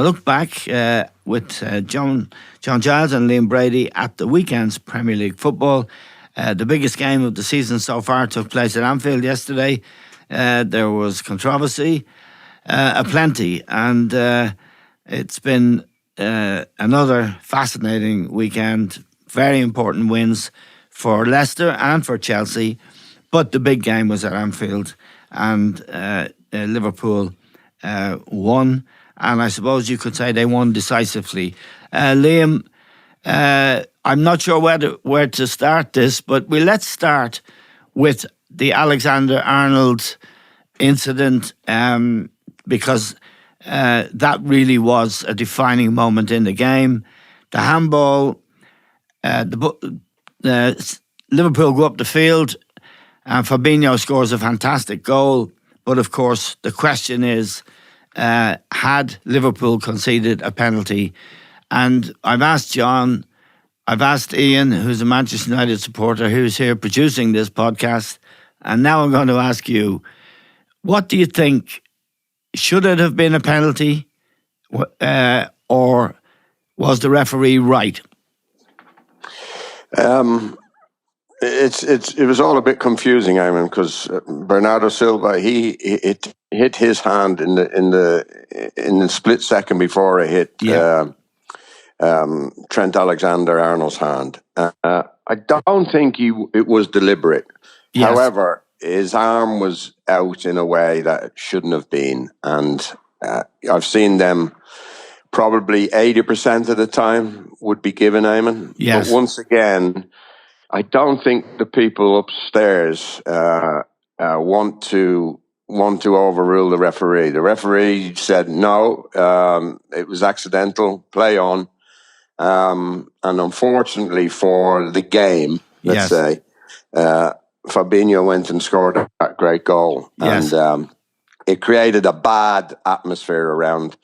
look back with John Giles and Liam Brady at the weekend's Premier League football. The biggest game of the season so far took place at Anfield yesterday. There was controversy aplenty, and it's been another fascinating weekend. Very important wins for Leicester and for Chelsea, but the big game was at Anfield, and Liverpool won, and I suppose you could say they won decisively. Liam, I'm not sure where to start this, but let's start with the Alexander-Arnold incident, because that really was a defining moment in the game. The handball, Liverpool go up the field, and Fabinho scores a fantastic goal. But of course, the question is, had Liverpool conceded a penalty? And I've asked John, I've asked Ian, who's a Manchester United supporter, who's here producing this podcast, and now I'm going to ask you, what do you think? Should it have been a penalty, or was the referee right? It was all a bit confusing, Eamon, because Bernardo Silva he hit his hand in the split second before it hit Trent Alexander-Arnold's hand. I don't think it was deliberate. Yes. However, his arm was out in a way that it shouldn't have been, and I've seen them probably 80% of the time would be given, Eamon. Yes. But once again, I don't think the people upstairs want to overrule the referee. The referee said no, it was accidental, play on, and unfortunately for the game, let's say, Fabinho went and scored that great goal, and it created a bad atmosphere around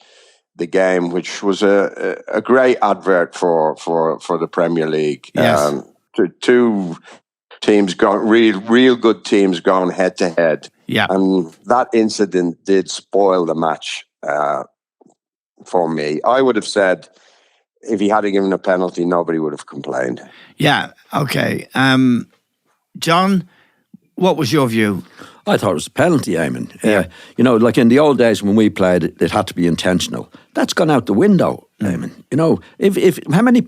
the game, which was a great advert for the Premier League. Yes. Two teams gone, real good teams gone head to head. Yeah. And that incident did spoil the match for me. I would have said if he had given a penalty, nobody would have complained. Yeah, okay. John, what was your view? I thought it was a penalty, Eamon. Like in the old days when we played, it had to be intentional. That's gone out the window, Eamon. If how many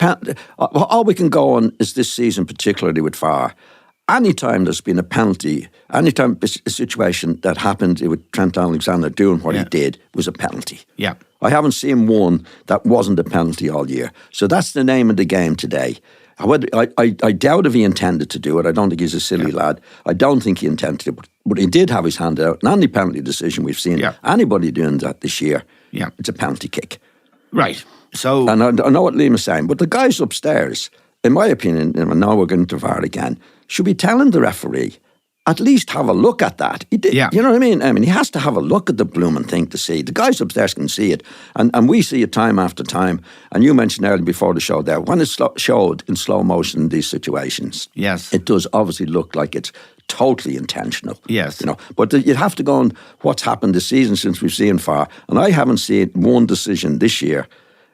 all we can go on is this season, particularly with VAR. Anytime there's been a penalty, anytime a situation that happened with Trent Alexander doing what he did was a penalty. Yeah, I haven't seen one that wasn't a penalty all year. So that's the name of the game today. I doubt if he intended to do it. I don't think he's a silly lad. I don't think he intended it, but he did have his hand out. And any penalty decision we've seen, anybody doing that this year, it's a penalty kick. Right. So, and I know what Liam is saying, but the guys upstairs, in my opinion, and now we're going to VAR again, should be telling the referee, at least have a look at that. He did, you know what I mean? I mean, he has to have a look at the blooming thing to see. The guys upstairs can see it, and we see it time after time. And you mentioned earlier before the show there, when it's showed in slow motion in these situations, it does obviously look like it's totally intentional. Yes. But you'd have to go on what's happened this season since we've seen VAR, and I haven't seen one decision this year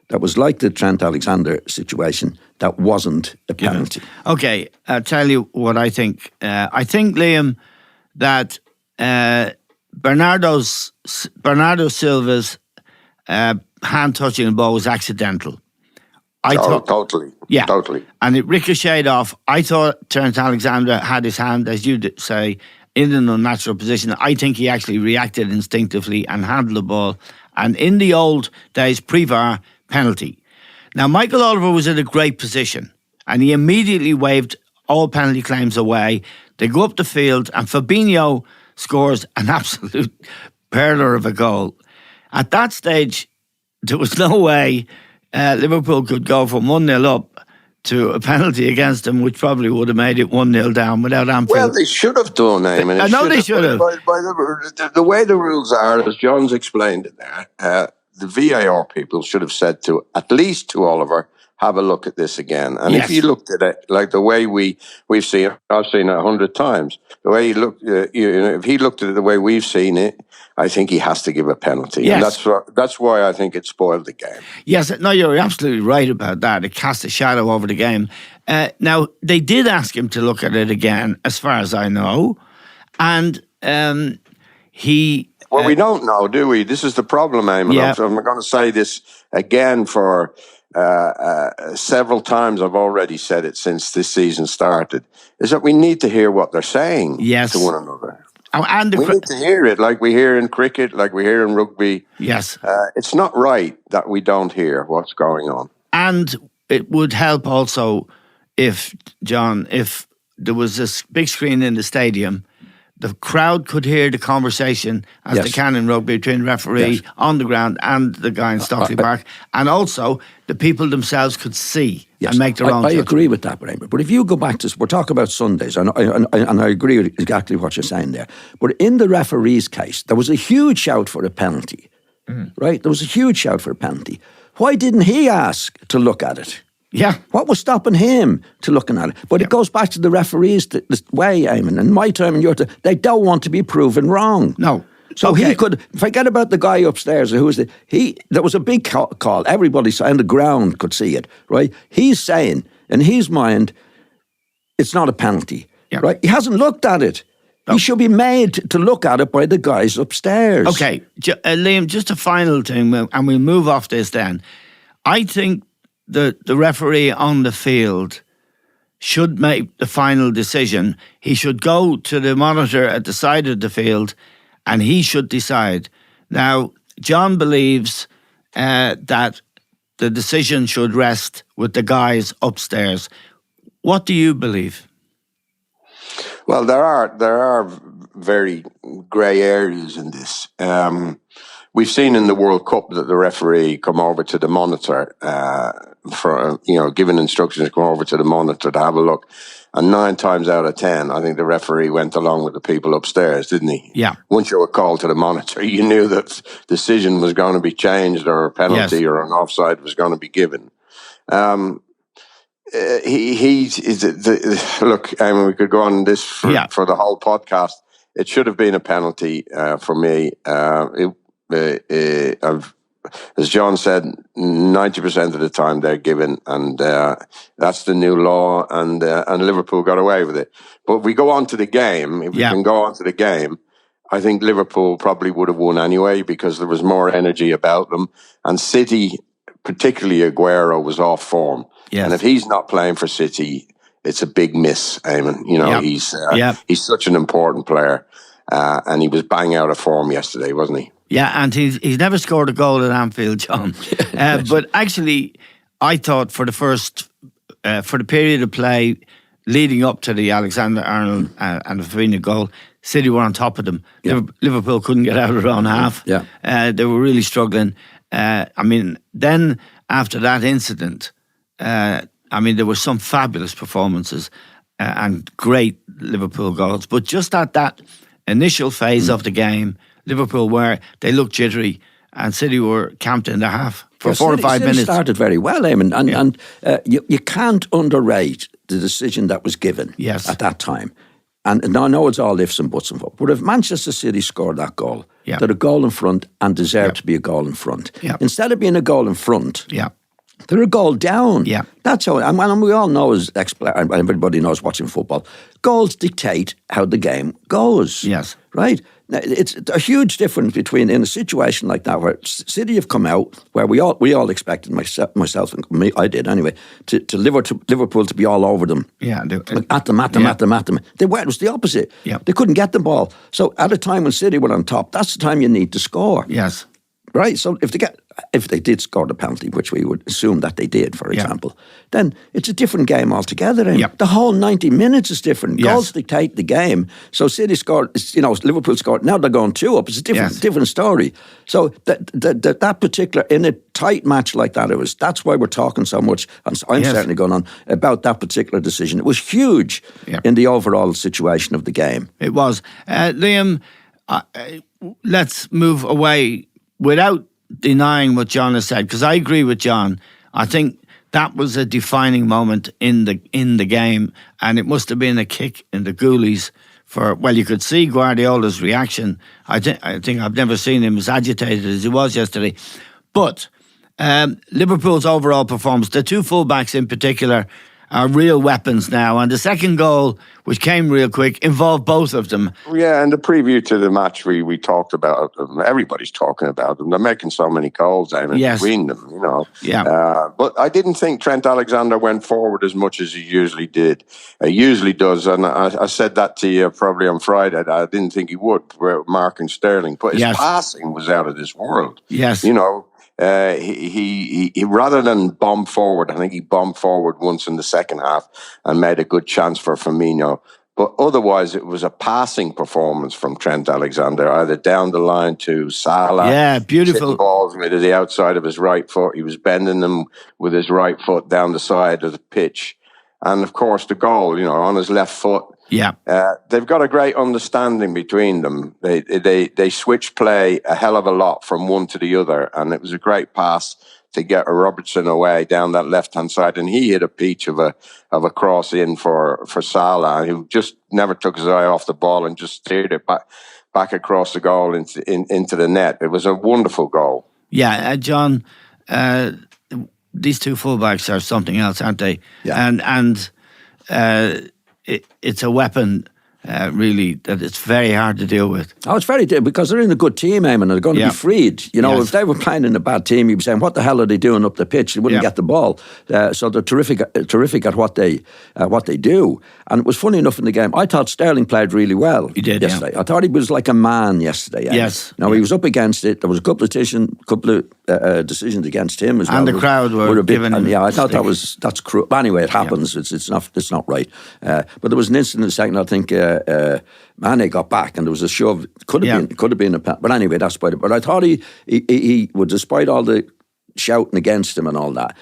that was like the Trent Alexander situation that wasn't a penalty. Okay, I'll tell you what I think. I think, Liam, that Bernardo Silva's hand touching the ball was accidental. Totally. Yeah. Totally. And it ricocheted off. I thought Trent Alexander had his hand, as you say, in an unnatural position. I think he actually reacted instinctively and handled the ball. And in the old days, pre-VAR, penalty. Now, Michael Oliver was in a great position, and he immediately waved all penalty claims away. They go up the field, and Fabinho scores an absolute perler of a goal. At that stage, there was no way Liverpool could go from 1-0 up to a penalty against them, which probably would have made it 1-0 down without Anfield. Well, they should have done, Eamon. I know they should have. By the way the rules are, as John's explained it there, the VAR people should have said at least to Oliver, have a look at this again. And Yes. if you looked at it like the way we've seen it, I've seen it 100 times. The way he looked, if he looked at it the way we've seen it, I think he has to give a penalty. Yes. And that's why I think it spoiled the game. Yes, no, you're absolutely right about that. It cast a shadow over the game. Now, they did ask him to look at it again, as far as I know. And he... Well, we don't know, do we? This is the problem, Eamon. Yeah. I'm going to say this again for several times. I've already said it since this season started, is that we need to hear what they're saying to one another. And we need to hear it like we hear in cricket, like we hear in rugby. Yes. It's not right that we don't hear what's going on. And it would help also if there was this big screen in the stadium, the crowd could hear the conversation as they can in rugby between the referee on the ground and the guy in Stockley Park. And also the people themselves could see and make their own judgment. I agree with that, Brady. But if you go back to, we're talking about Sundays, and I agree with exactly what you're saying there. But in the referee's case, there was a huge shout for a penalty, right? There was a huge shout for a penalty. Why didn't he ask to look at it? Yeah. What was stopping him to looking at it? But it goes back to the referees the way, Eamon, in my time and your time, they don't want to be proven wrong. No. So he could forget about the guy upstairs there was a big call. Everybody on the ground could see it, right? He's saying in his mind, it's not a penalty, right? He hasn't looked at it. No. He should be made to look at it by the guys upstairs. Okay, Liam, just a final thing, and we'll move off this then. I think the referee on the field should make the final decision. He should go to the monitor at the side of the field and he should decide. Now, John believes that the decision should rest with the guys upstairs. What do you believe? Well, there are very grey areas in this. We've seen in the World Cup that the referee come over to the monitor given instructions to come over to the monitor to have a look. And 9 times out of 10, I think the referee went along with the people upstairs, didn't he? Yeah. Once you were called to the monitor, you knew that decision was going to be changed or a penalty or an offside was going to be given. Look, I mean, we could go on this for the whole podcast. It should have been a penalty for me. As John said, 90% of the time they're given, and that's the new law, and Liverpool got away with it. But if we go on to the game, if we can go on to the game, I think Liverpool probably would have won anyway because there was more energy about them. And City, particularly Aguero, was off form. Yes. And if he's not playing for City, it's a big miss, Eamon. He's such an important player, and he was bang out of form yesterday, wasn't he? Yeah, and he's never scored a goal at Anfield, John. But actually, I thought for the period of play leading up to the Alexander-Arnold and the Fabinho goal, City were on top of them. Yeah. Liverpool couldn't get out of their own half. Yeah. They were really struggling. Then after that incident, there were some fabulous performances and great Liverpool goals. But just at that initial phase of the game, Liverpool they looked jittery and City were camped in the half for 4 or 5 minutes. City started very well, Eamon, and you can't underrate the decision that was given at that time. And I know it's all ifs and buts and buts, but if Manchester City scored that goal, they're a goal in front and deserved to be a goal in front. Instead of being a goal in front, they're a goal down. Yeah. That's how, and we all know, everybody knows watching football, goals dictate how the game goes. Yes. Right? Now, it's a huge difference between in a situation like that where City have come out, where we all expected, myself and me, I did anyway, to Liverpool to be all over them. Yeah. At them. It was the opposite. Yeah. They couldn't get the ball. So at a time when City were on top, that's the time you need to score. Yes. Right? So if they did score the penalty, which we would assume that they did, for example, then it's a different game altogether. The whole 90 minutes is different. Yes. Goals dictate the game. So City scored, Liverpool scored, now they're going 2 up. It's a different story. So that particular, in a tight match like that, that's why we're talking so much, and I'm certainly going on, about that particular decision. It was huge in the overall situation of the game. It was. Liam, let's move away without denying what John has said, because I agree with John. I think that was a defining moment in the game, and it must have been a kick in the goalies. You could see Guardiola's reaction. I think I've never seen him as agitated as he was yesterday. But Liverpool's overall performance, the two fullbacks in particular, are real weapons now. And the second goal, which came real quick, involved both of them. Yeah, and the preview to the match, we talked about them. Everybody's talking about them. They're making so many goals, between them, you know. Yeah. But I didn't think Trent Alexander went forward as much as he usually did. He usually does, and I said that to you probably on Friday. I didn't think he would, Mark and Sterling. But his passing was out of this world. Yes. You know. He rather than bomb forward, I think he bombed forward once in the second half and made a good chance for Firmino. But otherwise, it was a passing performance from Trent Alexander, either down the line to Salah. Yeah, beautiful balls with the outside of his right foot. He was bending them with his right foot down the side of the pitch. And of course, the goal, on his left foot. Yeah, they've got a great understanding between them. They switch play a hell of a lot from one to the other, and it was a great pass to get a Robertson away down that left hand side, and he hit a peach of a cross in for Salah, who just never took his eye off the ball and just steered it back across the goal into the net. It was a wonderful goal. Yeah, John. These two fullbacks are something else, aren't they? Yeah. And it's a weapon, really, that it's very hard to deal with. Oh, it's very difficult because they're in a good team, Eamon, and they're going to be freed. If they were playing in a bad team, you'd be saying, what the hell are they doing up the pitch? They wouldn't get the ball. So they're terrific at what they do. And it was funny enough in the game, I thought Sterling played really well yesterday. I thought he was like a man yesterday. Yes. He was up against it. There was a couple of decisions against him as well. And the crowd were giving him. Yeah, I thought that's cruel. Anyway, it happens. Yeah. It's not right. But there was an incident in the second, I think Mane got back and there was a shove. Could have been a but anyway, that's by the. But I thought he would, despite all the shouting against him and all that,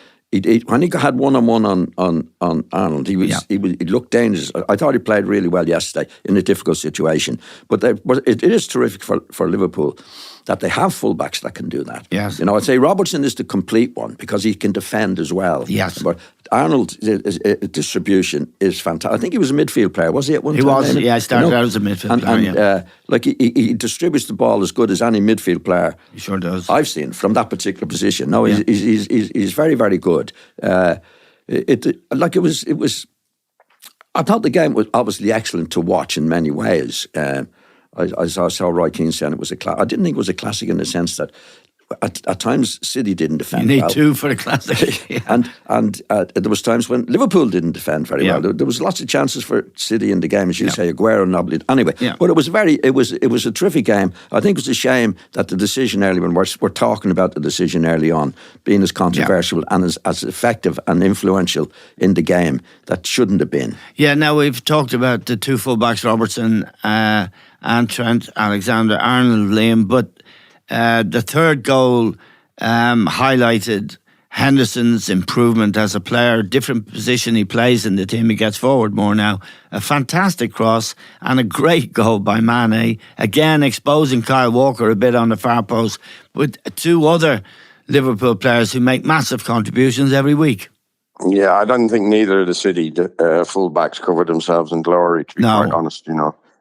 when he had one-on-one on Arnold, he looked dangerous. I thought he played really well yesterday in a difficult situation. But it is terrific for Liverpool that they have fullbacks that can do that. Yes. I'd say Robertson is the complete one because he can defend as well. Yes. But Arnold's distribution is fantastic. I think he was a midfield player, was he at one time? He was, he started out as a midfield player. He distributes the ball as good as any midfield player. He sure does. I've seen from that particular position. No, he's very, very good. It was. I thought the game was obviously excellent to watch in many ways. I saw Roy Keane saying it was I didn't think it was a classic in the sense that at times City didn't defend well. You need two for a classic. Yeah. and there was times when Liverpool didn't defend very well. There was lots of chances for City in the game, as you say, Aguero and Nobly. Anyway, but it was a terrific game. I think it was a shame that the decision early, when we're talking about the decision early on, being as controversial and as effective and influential in the game, that shouldn't have been. Yeah, now we've talked about the two fullbacks, Robertson and Trent Alexander-Arnold, Liam, but the third goal highlighted Henderson's improvement as a player, different position he plays in the team. He gets forward more now. A fantastic cross and a great goal by Mane, again exposing Kyle Walker a bit on the far post, with two other Liverpool players who make massive contributions every week. Yeah, I don't think neither of the City fullbacks covered themselves in glory, to be quite honest.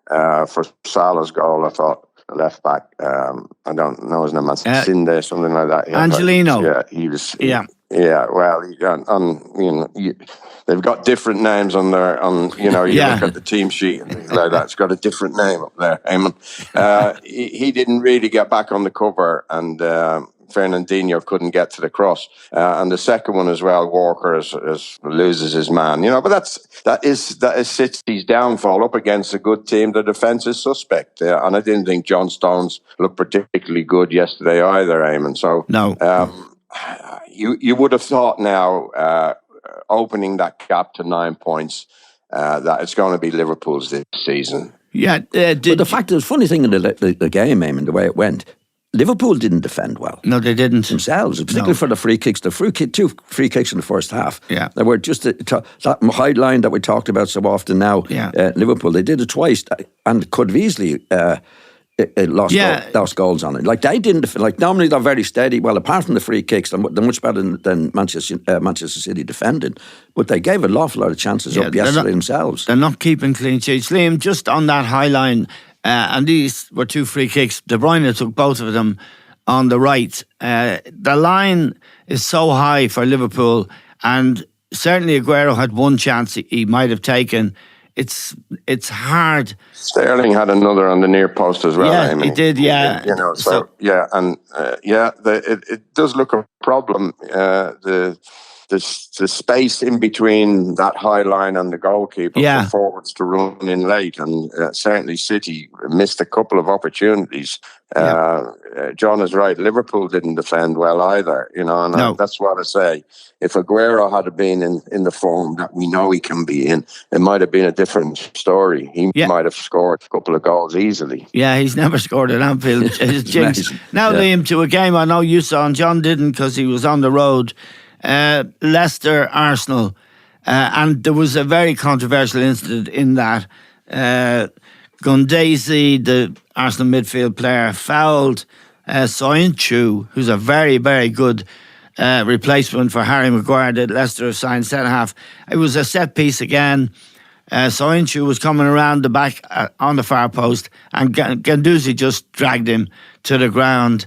For Salah's goal, I thought the left back, I don't know his name, Sinde, something like that. Angelino. He was. Yeah. Well, they've got different names on their you look at the team sheet and things like that. It's got a different name up there. He didn't really get back on the cover, and Fernandinho couldn't get to the cross. And the second one as well, Walker loses his man. But that is City's downfall up against a good team. The defence is suspect. And I didn't think John Stones looked particularly good yesterday either, Eamon. So no. You would have thought now, opening that gap to 9 points, that it's going to be Liverpool's this season. Yeah. But the fact is, the funny thing in the game, Eamon, the way it went, Liverpool didn't defend well. No, they didn't themselves, particularly for the free kicks. Two free kicks in the first half. Yeah, they were just that high line that we talked about so often now. Yeah. Liverpool, they did it twice and could have easily it lost goals on it. Like they didn't. Like normally they're very steady. Well, apart from the free kicks, they're much better than Manchester City defending. But they gave an awful lot of chances up yesterday themselves. They're not keeping clean sheets. Liam, just on that high line, and these were 2 free kicks. De Bruyne took both of them on the right. The line is so high for Liverpool, and certainly Aguero had one chance he might have taken. It's hard. Sterling had another on the near post as well. Yeah, he did. Yeah, it does look a problem. The space in between that high line and the goalkeeper for forwards to run in late, and certainly City missed a couple of opportunities. John is right. Liverpool didn't defend well either, and that's what I say. If Aguero had been in the form that we know he can be in, it might have been a different story. He might have scored a couple of goals easily. Yeah, he's never scored at Anfield. It's jinx. Now, Liam, to a game I know you saw, and John didn't because he was on the road. Leicester Arsenal, and there was a very controversial incident in that. Gundesi, the Arsenal midfield player, fouled Soyuncu, who's a very, very good replacement for Harry Maguire that Leicester have signed centre half. It was a set piece again. Soyuncu was coming around the back on the far post, and Gundesi just dragged him to the ground.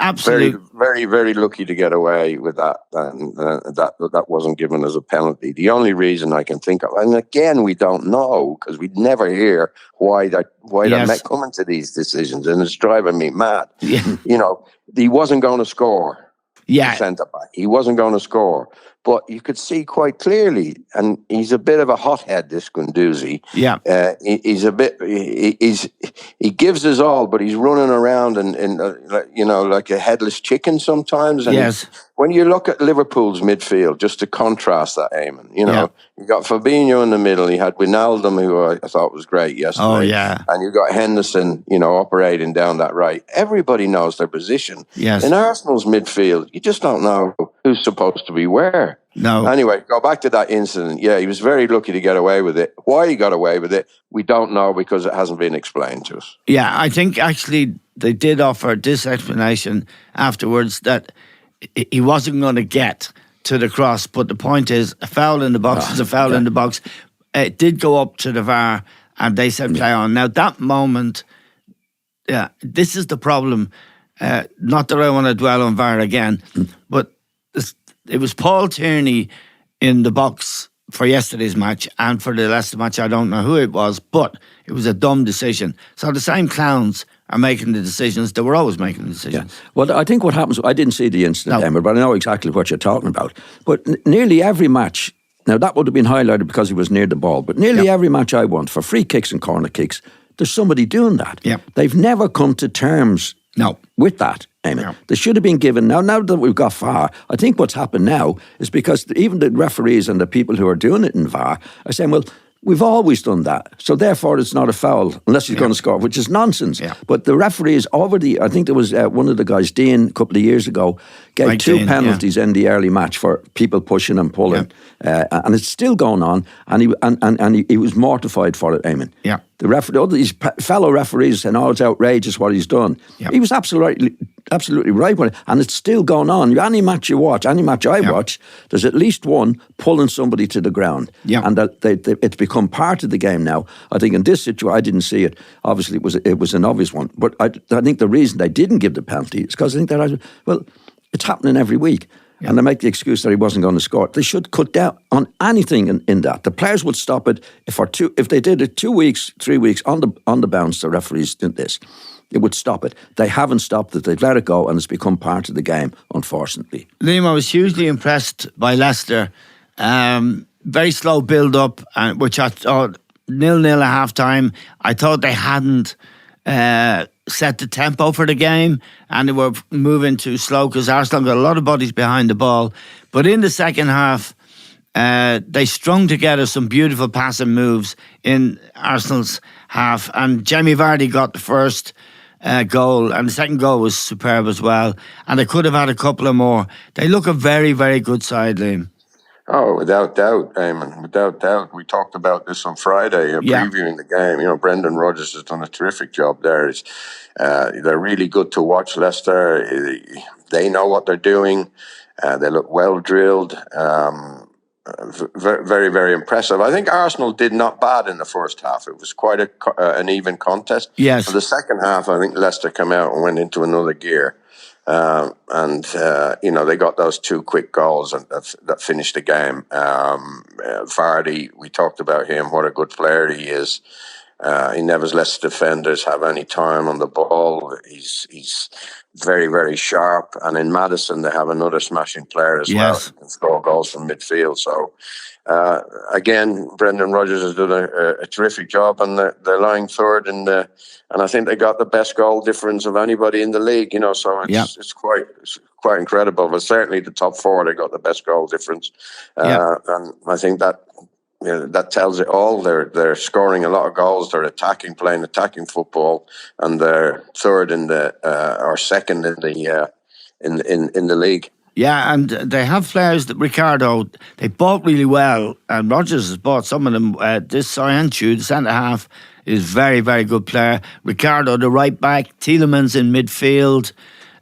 Absolutely, very, very lucky to get away with that. And that wasn't given as a penalty. The only reason I can think of, and again, we don't know because we'd never hear why they're coming to these decisions, and it's driving me mad. Yeah. He wasn't going to score. Yeah, centre back. He wasn't going to score. But you could see quite clearly, and he's a bit of a hothead, this Gundesi. Yeah, he's a bit. He gives us all, but he's running around and like a headless chicken sometimes. And yes. When you look at Liverpool's midfield, just to contrast that, Eamon, you got Fabinho in the middle. He had Wijnaldum, who I thought was great yesterday. Oh yeah, and you got Henderson, operating down that right. Everybody knows their position. Yes. In Arsenal's midfield, you just don't know who's supposed to be where. No. Anyway, go back to that incident. Yeah, he was very lucky to get away with it. Why he got away with it, we don't know because it hasn't been explained to us. Yeah, I think actually they did offer this explanation afterwards that he wasn't going to get to the cross, but the point is a foul in the box is a foul in the box. It did go up to the VAR and they said play on. Now that moment, this is the problem. Not that I want to dwell on VAR again, but it was Paul Tierney in the box for yesterday's match, and for the Leicester match, I don't know who it was, but it was a dumb decision. So the same clowns are making the decisions. They were always making the decisions. Yeah. Well, I think what happens, I didn't see the incident, Emma, but I know exactly what you're talking about. But nearly every match, now that would have been highlighted because he was near the ball, but nearly every match I won for free kicks and corner kicks, there's somebody doing that. Yeah. They've never come to terms with that. Amen. They should have been given. Now that we've got VAR, I think what's happened now is because even the referees and the people who are doing it in VAR are saying, well, we've always done that, so therefore it's not a foul unless he's going to score, which is nonsense. Yeah. But the referees I think there was one of the guys, Dean, a couple of years ago, gave 2 penalties in the early match for people pushing and pulling, and it's still going on. And he was mortified for it, Eamon. Yeah. The all these fellow referees saying, "Oh, it's outrageous what he's done." Yep. He was absolutely right with it, and it's still going on. Any match you watch, any match I watch, there's at least one pulling somebody to the ground, and it's become part of the game now. I think in this situation, I didn't see it. Obviously, it was an obvious one, but I think the reason they didn't give the penalty is because I think it's happening every week. Yeah. And they make the excuse that he wasn't going to score. They should cut down on anything in that. The players would stop it if they did it 2 weeks, 3 weeks on the bounce. The referees did this. It would stop it. They haven't stopped it. They've let it go, and it's become part of the game, unfortunately. Liam, I was hugely impressed by Leicester. Very slow build up, which I thought 0-0 at half time. I thought they hadn't set the tempo for the game, and they were moving too slow because Arsenal got a lot of bodies behind the ball. But in the second half, they strung together some beautiful passing moves in Arsenal's half, and Jamie Vardy got the first goal, and the second goal was superb as well, and they could have had a couple of more. They look a very, very good side, Liam. Oh, without doubt, Eamon, without doubt. We talked about this on Friday, previewing the game. Brendan Rodgers has done a terrific job there. They're really good to watch, Leicester. They know what they're doing. They look well drilled. Very, very impressive. I think Arsenal did not bad in the first half. It was quite an even contest. Yes. For the second half, I think Leicester came out and went into another gear. They got those 2 quick goals that finished the game. Vardy, we talked about him, what a good player he is. He never lets defenders have any time on the ball. He's very, very sharp. And in Maddison, they have another smashing player as well. He can score goals from midfield. So, again, Brendan Rodgers has done a terrific job, and they're lying third and I think they got the best goal difference of anybody in the league. So it's quite incredible. But certainly the top 4, they got the best goal difference, and I think that. That tells it all. They're scoring a lot of goals. They're playing attacking football, and they're third or second in the league. Yeah, and they have players that Ricardo, they bought really well, and Rodgers has bought some of them. This Soyuncu, the centre half, is very, very good player. Ricardo, the right back, Tielemans in midfield.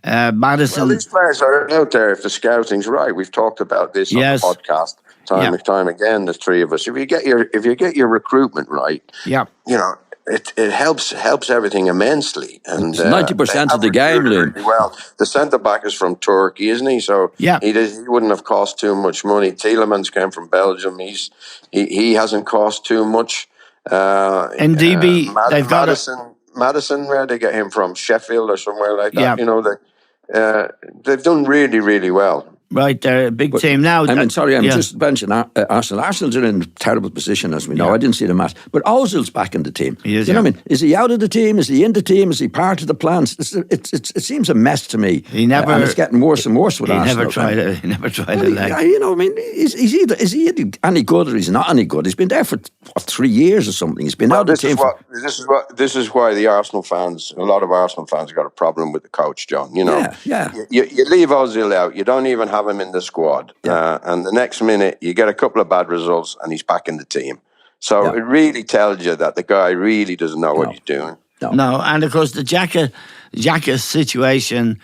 Maddison. Well, these players are out there if the scouting's right. We've talked about this on the podcast. Time and time again, the 3 of us. If you get your recruitment right, it helps everything immensely. And 90% of the game, Liam. Really well, the centre back is from Turkey, isn't he? So he wouldn't have cost too much money. Tielemans came from Belgium. He hasn't cost too much. And DB, they've got Maddison. Where they get him from? Sheffield or somewhere like that. They've done really, really well. Right, they're a big team now. I'm just mentioning Arsenal. Arsenal's in a terrible position, as we know. I didn't see the match. But Ozil's back in the team. He is, know what I mean? Is he out of the team? Is he in the team? Is he part of the plans? It seems a mess to me. And it's getting worse and worse with Arsenal. He never tried it. Is he any good or he's not any good? He's been there for 3 years or something. He's been out of the team. This is why a lot of Arsenal fans, got a problem with the coach, John. You leave Ozil out. You don't even have him in the squad, and the next minute you get a couple of bad results and he's back in the team. So it really tells you that the guy really doesn't know what he's doing. No, and of course the Xhaka situation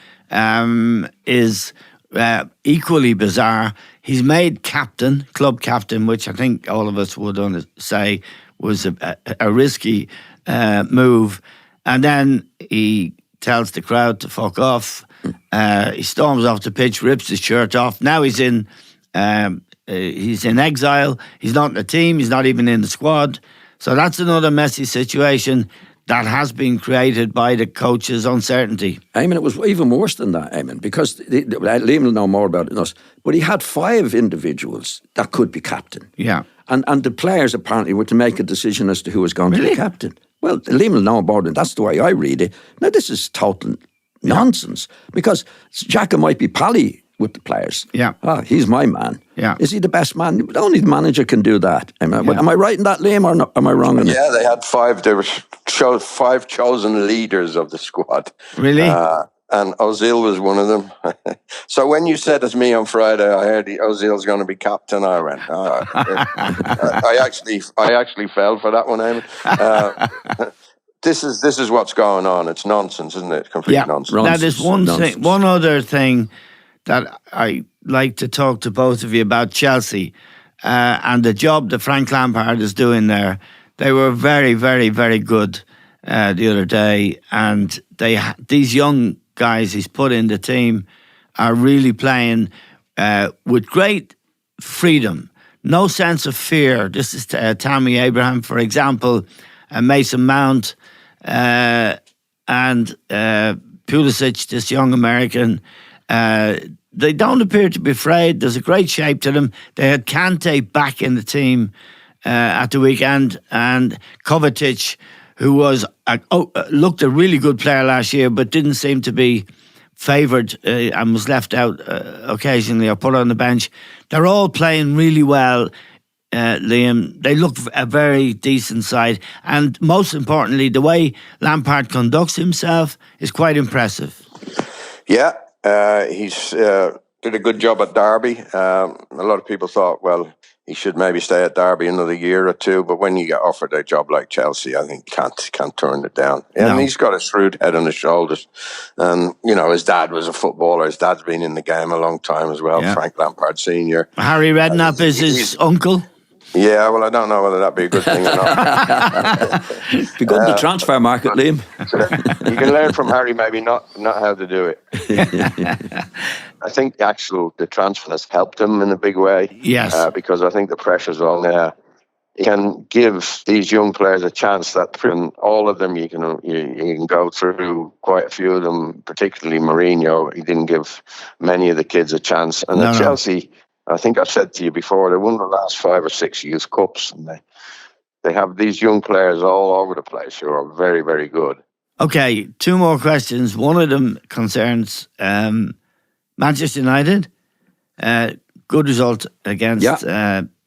is equally bizarre. He's made club captain, which I think all of us would say was a risky move, and then he tells the crowd to fuck off. He storms off the pitch, rips his shirt off. Now he's in exile. He's not in the team. He's not even in the squad. So that's another messy situation that has been created by the coach's uncertainty. It was even worse than that, because Liam will know more about it than us, but he had 5 individuals that could be captain. Yeah. And the players apparently were to make a decision as to who was going to be captain. Well, Liam will know about it. That's the way I read it. Now, this is total nonsense, because Xhaka might be pally with the players. Yeah. He's my man. Yeah. Is he the best man? Only the manager can do that. Am I right in that, Liam, or am I wrong in it? Yeah, they had 5. They were 5 chosen leaders of the squad. Really? And Ozil was one of them. So when you said to me on Friday, I heard Ozil's going to be captain, I went, I actually fell for that one, Eamon. This is what's going on. It's nonsense, isn't it? Complete nonsense. That is one thing. One other thing that I like to talk to both of you about: Chelsea and the job that Frank Lampard is doing there. They were very, very, very good the other day, and these young guys he's put in the team are really playing with great freedom, no sense of fear. This is Tammy Abraham, for example, Mason Mount, and Pulisic, this young American. They don't appear to be afraid. There's a great shape to them. They had Kante back in the team at the weekend, and Kovacic, who was looked a really good player last year, but didn't seem to be favoured and was left out occasionally or put on the bench. They're all playing really well, Liam. They look a very decent side, and most importantly, the way Lampard conducts himself is quite impressive. Yeah, he's did a good job at Derby. A lot of people thought, well, he should maybe stay at Derby another year or two. But when you get offered a job like Chelsea, I think can't turn it down. And he's got a shrewd head on his shoulders. And, his dad was a footballer. His dad's been in the game a long time as well, Frank Lampard Sr. Harry Redknapp is his uncle. Yeah, well, I don't know whether that'd be a good thing or not. Be good in the transfer market, Liam. You can learn from Harry, maybe not how to do it. I think the transfer has helped him in a big way. Yes. Because I think the pressure's on there. You can give these young players a chance that from all of them you can go through quite a few of them, particularly Mourinho. He didn't give many of the kids a chance. And at Chelsea, I think I've said to you before, they won the last 5 or 6 youth cups, and they have these young players all over the place who are very, very good. Okay, 2 more questions. One of them concerns Manchester United. Good result against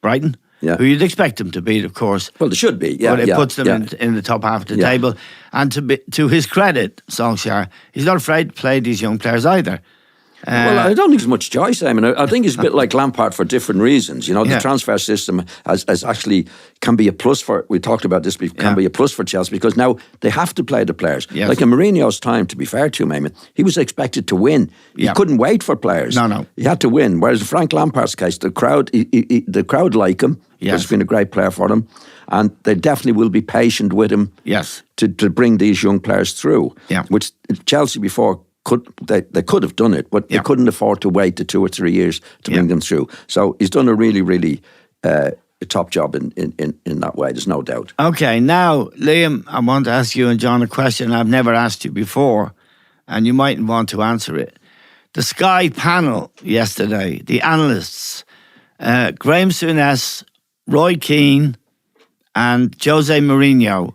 Brighton, who you'd expect them to beat, of course. Well, they should be, but it puts them in the top half of the table. And to his credit, Solskjaer, he's not afraid to play these young players either. Well, I don't think there's much choice. I mean, I think it's a bit like Lampard for different reasons. The transfer system has actually can be a plus for. We talked about this. Can be a plus for Chelsea because now they have to play the players. Yes. Like in Mourinho's time, to be fair to him, I mean, he was expected to win. He couldn't wait for players. No. He had to win. Whereas in Frank Lampard's case, the crowd like him. Yes. It's been a great player for them, and they definitely will be patient with him. Yes. To bring these young players through. Yeah. Which Chelsea before. They could have done it, but they couldn't afford to wait the 2 or 3 years to bring them through. So he's done a really, really a top job in that way. There's no doubt. Okay, now Liam, I want to ask you and John a question I've never asked you before, and you mightn't want to answer it. The Sky panel yesterday, the analysts, Graham Souness, Roy Keane, and Jose Mourinho,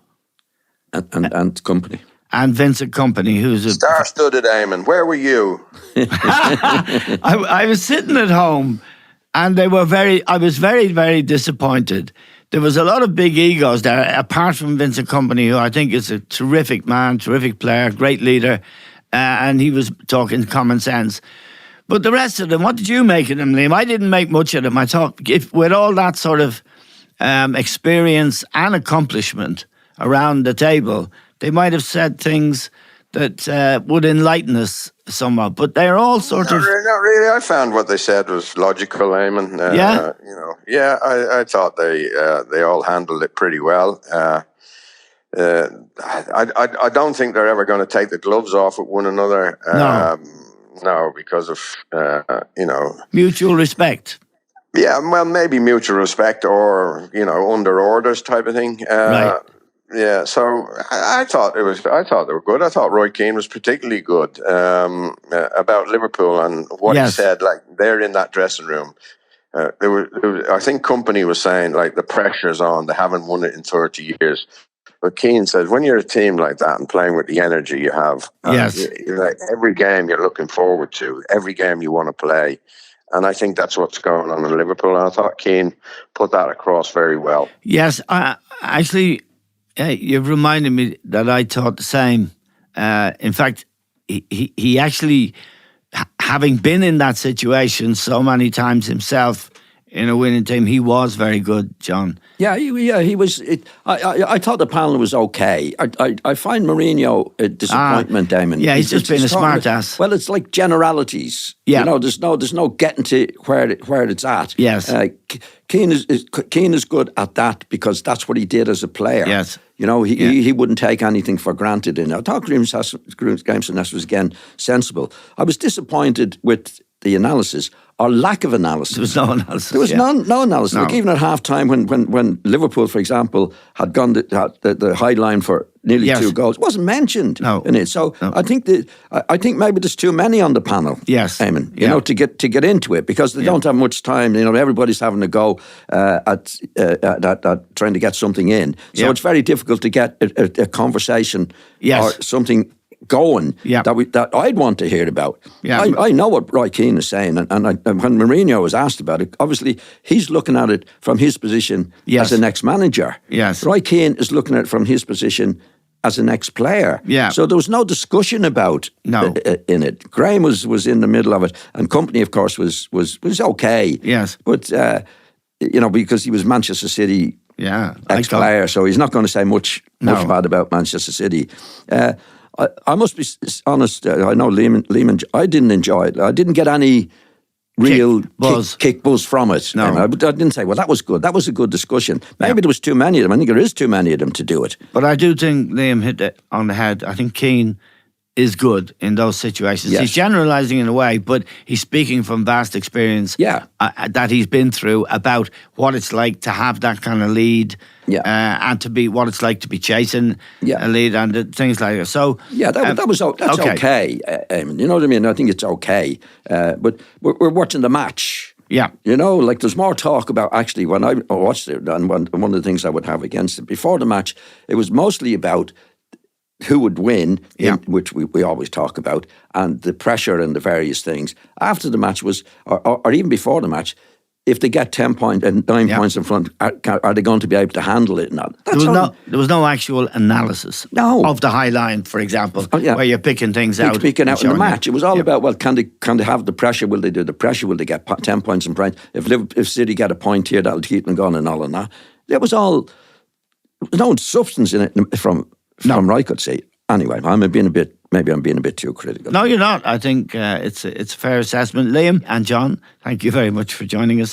and company. And Vincent Kompany, who's a star-studded Eamon. Where were you? I was sitting at home, and I was very, very disappointed. There was a lot of big egos there, apart from Vincent Kompany, who I think is a terrific man, terrific player, great leader, and he was talking common sense. But the rest of them, what did you make of them, Liam? I didn't make much of them. I thought, with all that sort of experience and accomplishment around the table, they might have said things that would enlighten us somewhat, but they're all sort of... Not really. I found what they said was logical, Eamon. I thought they all handled it pretty well. I don't think they're ever going to take the gloves off with one another. No, because of, mutual respect. Yeah, well, maybe mutual respect or, under orders type of thing. Right. Yeah, so I thought they were good. I thought Roy Keane was particularly good about Liverpool and what he said. Like they're in that dressing room. I think Kompany was saying like the pressure's on. They haven't won it in 30 years. But Keane says when you're a team like that and playing with the energy you have, like every game you're looking forward to, every game you want to play. And I think that's what's going on in Liverpool. And I thought Keane put that across very well. Yes, actually. You've reminded me that I thought the same. In fact, he actually, having been in that situation so many times himself in a winning team, he was very good, John. Yeah, he was. I thought the panel was okay. I find Mourinho a disappointment, Damon. Yeah, he's just been a smart ass. Well, it's like generalities. Yeah, there's no getting to where it's at. Yes, Keane is good at that because that's what he did as a player. Yes. He wouldn't take anything for granted. I thought Graham Souness was again sensible. I was disappointed with the analysis or lack of analysis. There was no analysis. There was no analysis. No. Like even at half time when Liverpool, for example, had gone the high line for nearly 2 goals, it wasn't mentioned in it. So I think maybe there's too many on the panel. Yes. Eamon, to get into it because they don't have much time. Everybody's having to go at trying to get something in. So it's very difficult to get a conversation or something going that I'd want to hear about. Yeah. I know what Roy Keane is saying, and when Mourinho was asked about it, obviously he's looking at it from his position as the next manager. Yes. Roy Keane is looking at it from his position as an ex-player. Yeah. So there was no discussion about No. in it. Graham was in the middle of it, and Company, of course, was okay. Yes. But because he was Manchester City ex-player, so he's not going to say much bad about Manchester City. I must be honest. I know Lehman. I didn't enjoy it. I didn't get any real kick buzz from it. No. I didn't say, well, that was good. That was a good discussion. Maybe there was too many of them. I think there is too many of them to do it. But I do think Liam hit it on the head. I think Keane is good in those situations. Yes. He's generalising in a way, but he's speaking from vast experience that he's been through about what it's like to have that kind of lead and to be what it's like to be chasing a lead and things like that. So that's okay. You know what I mean? I think it's okay. But we're watching the match. Yeah. There's more talk about, actually, when I watched it, and one of the things I would have against it, before the match, it was mostly about who would win, which we always talk about, and the pressure and the various things. After the match was, or even before the match, if they get 10 points and 9 points in front, are they going to be able to handle it? There was no actual analysis of the high line, for example, where you're picking things out. Picking out in the match. It was all about, well, can they have the pressure? Will they do the pressure? Will they get 10 points in front? If City get a point here, that'll keep them going and all of that. It was all, no substance in it from I could say. Anyway, maybe I'm being a bit too critical. No, you're not. I think it's a fair assessment. Liam and John, thank you very much for joining us.